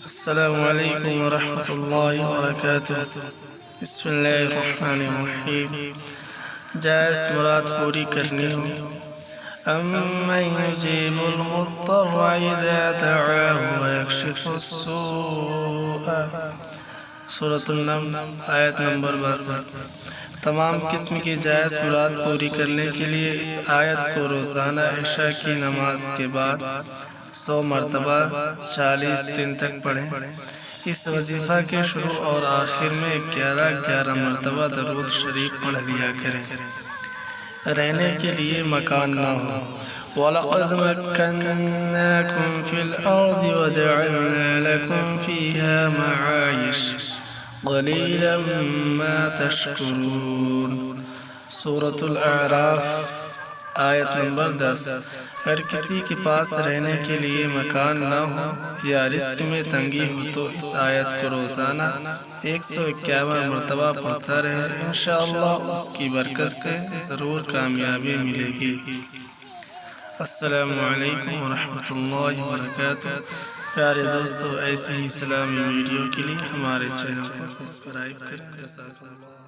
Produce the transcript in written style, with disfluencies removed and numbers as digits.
السلام علیکم ورحمۃ اللہ وبرکاتہ۔ بسم اللہ الرحمن الرحیم۔ جائز مراد پوری کرنی ہو۔ امن یجیب المضطر اذا دعاه ویکشف السوء، سورۃ النمل آیت نمبر 62۔ تمام قسم کی جائز مراد پوری کرنے کے لیے اس آیت کو روزانہ عشاء کی نماز کے بعد 100 مرتبہ 40 دن تک پڑھیں۔ اس وظیفہ کے شروع اور آخر میں 11 مرتبہ درود شریف پڑھ لیا کریں۔ رہنے کے لیے مکان نہ ہو۔ وَلَقَدْ مَكَّنَّاكُمْ فِي الْأَرْضِ وَجَعَلْنَا لَكُمْ فِيهَا مَعَايِشَ قَلِيلًا مَا تَشْكُرُونَ، سورۃ الاعراف آیت نمبر 10۔ اگر کسی کے پاس رہنے کے لیے مکان نہ ہو یا رزق میں تنگی ہو تو اس آیت کو روزانہ 151 مرتبہ پڑھتا رہے، انشاءاللہ اس کی برکت سے ضرور کامیابی ملے گی۔ السلام علیکم ورحمۃ اللہ وبرکاتہ۔ پیارے دوستو، ایسی ہی اسلامی ویڈیو کے لیے ہمارے چینل کو سبسکرائب کریں۔ جزاک اللہ۔